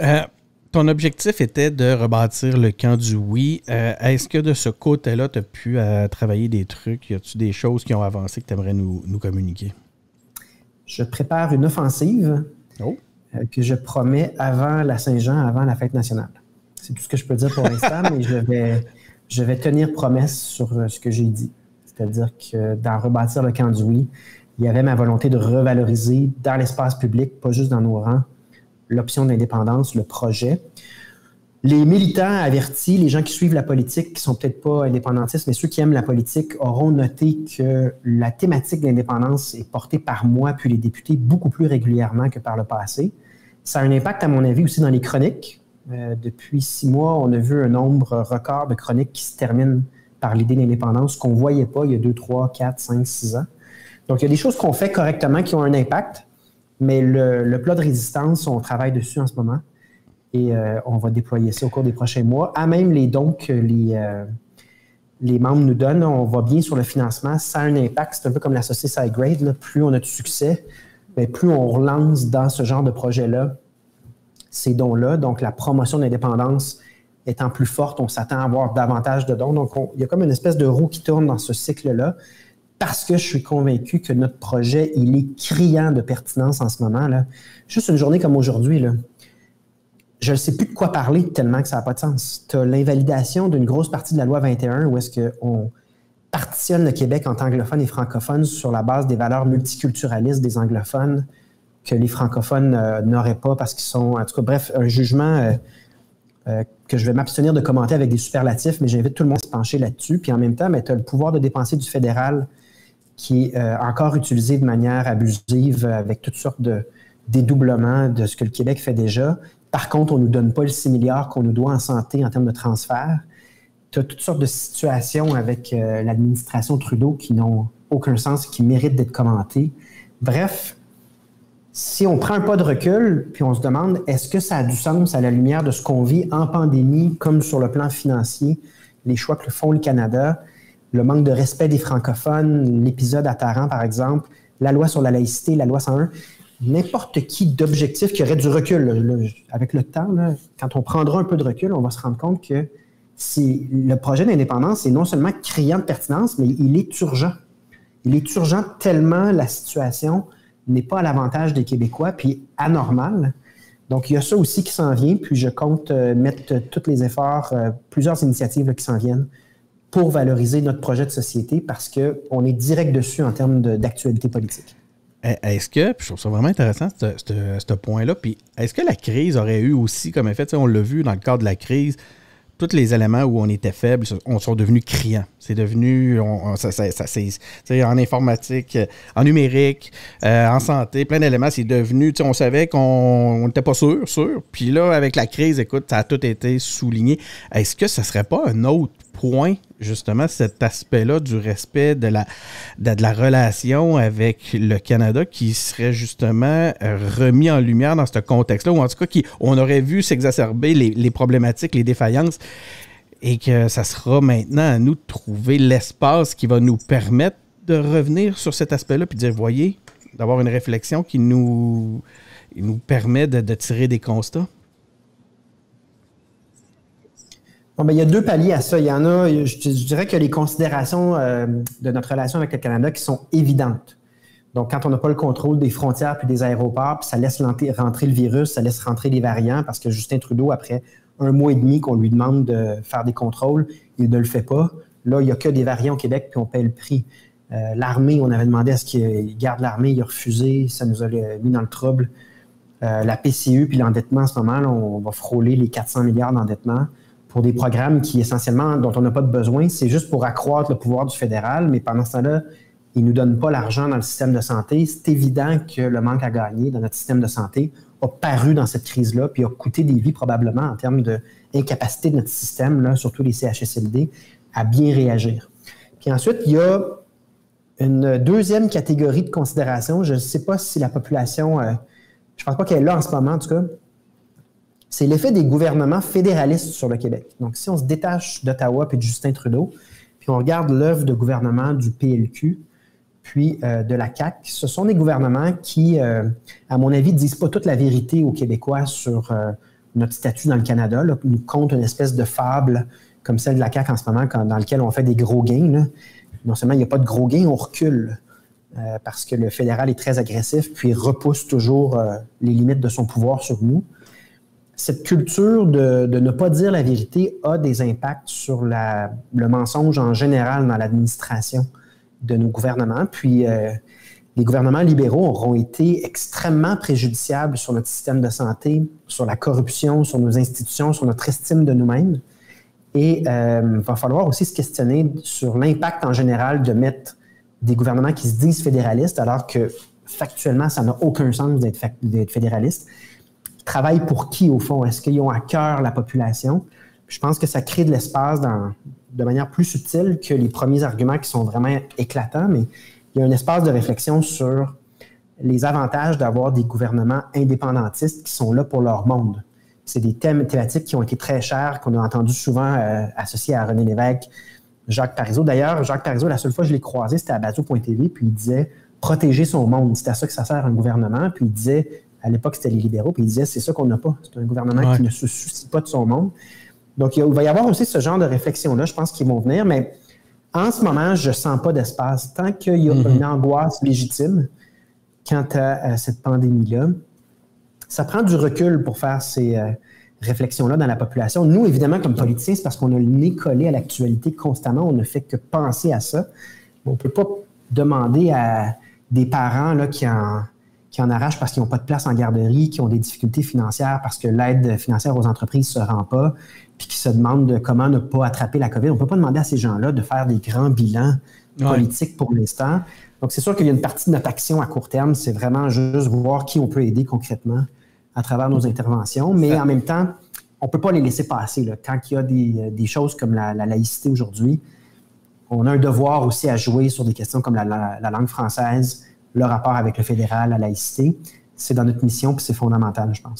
Euh, Ton objectif était de rebâtir le camp du oui. Est-ce que de ce côté-là, tu as pu travailler des trucs? Y a-t-il des choses qui ont avancé que tu aimerais nous communiquer? Je prépare une offensive Oh. que je promets avant la Saint-Jean, avant la fête nationale. C'est tout ce que je peux dire pour l'instant, mais je vais tenir promesse sur ce que j'ai dit. C'est-à-dire que dans rebâtir le camp du oui, il y avait ma volonté de revaloriser dans l'espace public, pas juste dans nos rangs, l'option d'indépendance, le projet. Les militants avertis, les gens qui suivent la politique, qui ne sont peut-être pas indépendantistes, mais ceux qui aiment la politique auront noté que la thématique d'indépendance est portée par moi puis les députés beaucoup plus régulièrement que par le passé. Ça a un impact, à mon avis, aussi dans les chroniques. Depuis 6 mois, on a vu un nombre record de chroniques qui se terminent par l'idée d'indépendance qu'on ne voyait pas il y a 2, 3, 4, 5, 6 ans. Donc, il y a des choses qu'on fait correctement qui ont un impact, mais le plat de résistance, on travaille dessus en ce moment et on va déployer ça au cours des prochains mois. À même les dons que les membres nous donnent, on va bien sur le financement. Ça a un impact, c'est un peu comme la saucisse high grade. Là. Plus on a de succès, bien, plus on relance dans ce genre de projet-là ces dons-là. Donc, la promotion de l'indépendance étant plus forte, on s'attend à avoir davantage de dons. Donc, il y a comme une espèce de roue qui tourne dans ce cycle-là parce que je suis convaincu que notre projet, il est criant de pertinence en ce moment. Là. Juste une journée comme aujourd'hui, là, je ne sais plus de quoi parler tellement que ça n'a pas de sens. Tu as l'invalidation d'une grosse partie de la loi 21 où est-ce qu'on partitionne le Québec entre anglophones et francophones sur la base des valeurs multiculturalistes des anglophones que les francophones n'auraient pas parce qu'ils sont... En tout cas, bref, un jugement que je vais m'abstenir de commenter avec des superlatifs, mais j'invite tout le monde à se pencher là-dessus. Puis en même temps, tu as le pouvoir de dépenser du fédéral qui est encore utilisé de manière abusive avec toutes sortes de dédoublements de ce que le Québec fait déjà. Par contre, on ne nous donne pas le 6 milliards qu'on nous doit en santé en termes de transfert. Tu as toutes sortes de situations avec l'administration Trudeau qui n'ont aucun sens, qui méritent d'être commentées. Bref, si on prend un pas de recul, puis on se demande, est-ce que ça a du sens à la lumière de ce qu'on vit en pandémie, comme sur le plan financier, les choix que font le Canada, le manque de respect des francophones, l'épisode à Taran, par exemple, la loi sur la laïcité, la loi 101, n'importe qui d'objectif qui aurait du recul. Là, avec le temps, là, quand on prendra un peu de recul, on va se rendre compte que le projet d'indépendance est non seulement criant de pertinence, mais il est urgent. Il est urgent tellement la situation n'est pas à l'avantage des Québécois, puis anormale. Donc, il y a ça aussi qui s'en vient, puis je compte mettre tous les efforts, plusieurs initiatives là, qui s'en viennent pour valoriser notre projet de société parce qu'on est direct dessus en termes d'actualité politique. Est-ce que, puis je trouve ça vraiment intéressant, ce point-là, puis est-ce que la crise aurait eu aussi comme effet, on l'a vu dans le cadre de la crise, tous les éléments où on était faible sont devenus criants. C'est devenu, c'est en informatique, en numérique, en santé, plein d'éléments, c'est devenu, on savait qu'on n'était pas sûr. Puis là, avec la crise, écoute, ça a tout été souligné. Est-ce que ça serait pas un autre point, justement, cet aspect-là du respect de la relation avec le Canada qui serait justement remis en lumière dans ce contexte-là, ou en tout cas, on aurait vu s'exacerber les problématiques, les défaillances, et que ça sera maintenant à nous de trouver l'espace qui va nous permettre de revenir sur cet aspect-là, puis de dire, voyez, d'avoir une réflexion qui nous permet de tirer des constats? Bon, ben, il y a 2 paliers à ça. Il y en a, je dirais que les considérations de notre relation avec le Canada qui sont évidentes. Donc, quand on n'a pas le contrôle des frontières puis des aéroports, puis ça laisse rentrer le virus, ça laisse rentrer les variants, parce que Justin Trudeau, après 1 mois et demi qu'on lui demande de faire des contrôles, il ne le fait pas. Là, il n'y a que des variants au Québec, puis on paie le prix. L'armée, on avait demandé à ce qu'il garde l'armée, il a refusé, ça nous a mis dans le trouble. La PCU puis l'endettement, en ce moment, là, on va frôler les 400 milliards d'endettement pour des programmes qui, essentiellement, dont on n'a pas de besoin. C'est juste pour accroître le pouvoir du fédéral, mais pendant ce temps-là, ils ne nous donnent pas l'argent dans le système de santé. C'est évident que le manque à gagner dans notre système de santé a paru dans cette crise-là, puis a coûté des vies probablement en termes d'incapacité de notre système, là, surtout les CHSLD, à bien réagir. Puis ensuite, il y a une deuxième catégorie de considération. Je ne sais pas si la population, je ne pense pas qu'elle est là en ce moment, en tout cas, c'est l'effet des gouvernements fédéralistes sur le Québec. Donc, si on se détache d'Ottawa et de Justin Trudeau, puis on regarde l'œuvre de gouvernement du PLQ, puis de la CAQ, ce sont des gouvernements qui, à mon avis, ne disent pas toute la vérité aux Québécois sur notre statut dans le Canada, là, nous compte une espèce de fable comme celle de la CAQ en ce moment, dans laquelle on fait des gros gains. Là. Non seulement il n'y a pas de gros gains, on recule parce que le fédéral est très agressif puis repousse toujours les limites de son pouvoir sur nous. Cette culture de ne pas dire la vérité a des impacts sur le mensonge en général dans l'administration de nos gouvernements. Puis les gouvernements libéraux auront été extrêmement préjudiciables sur notre système de santé, sur la corruption, sur nos institutions, sur notre estime de nous-mêmes. Et il va falloir aussi se questionner sur l'impact en général de mettre des gouvernements qui se disent fédéralistes, alors que factuellement, ça n'a aucun sens d'être fédéraliste. Ils travaillent pour qui, au fond? Est-ce qu'ils ont à cœur la population? Je pense que ça crée de l'espace de manière plus subtile que les premiers arguments qui sont vraiment éclatants, mais il y a un espace de réflexion sur les avantages d'avoir des gouvernements indépendantistes qui sont là pour leur monde. C'est des thématiques qui ont été très chères, qu'on a entendu souvent associées à René Lévesque, Jacques Parizeau. D'ailleurs, Jacques Parizeau, la seule fois que je l'ai croisé, c'était à Bateau.tv, puis il disait « protéger son monde ». C'est à ça que ça sert un gouvernement. Puis il disait, à l'époque, c'était les libéraux, puis il disait « c'est ça qu'on n'a pas, c'est un gouvernement qui ne se soucie pas de son monde ». Donc, il va y avoir aussi ce genre de réflexion-là, je pense qu'ils vont venir, mais en ce moment, je ne sens pas d'espace. Tant qu'il y a une angoisse légitime quant à cette pandémie-là, ça prend du recul pour faire ces réflexions-là dans la population. Nous, évidemment, comme politiciens, c'est parce qu'on a le nez collé à l'actualité constamment. On ne fait que penser à ça. On ne peut pas demander à des parents là, qui en arrachent parce qu'ils n'ont pas de place en garderie, qui ont des difficultés financières parce que l'aide financière aux entreprises ne se rend pas, puis qui se demandent comment ne pas attraper la COVID. On ne peut pas demander à ces gens-là de faire des grands bilans politiques pour l'instant. Donc, c'est sûr qu'il y a une partie de notre action à court terme, c'est vraiment juste voir qui on peut aider concrètement à travers nos interventions, mais en même temps, on ne peut pas les laisser passer. Là. Quand il y a des choses comme la laïcité aujourd'hui, on a un devoir aussi à jouer sur des questions comme la langue française, le rapport avec le fédéral, la laïcité. C'est dans notre mission, puis c'est fondamental, je pense.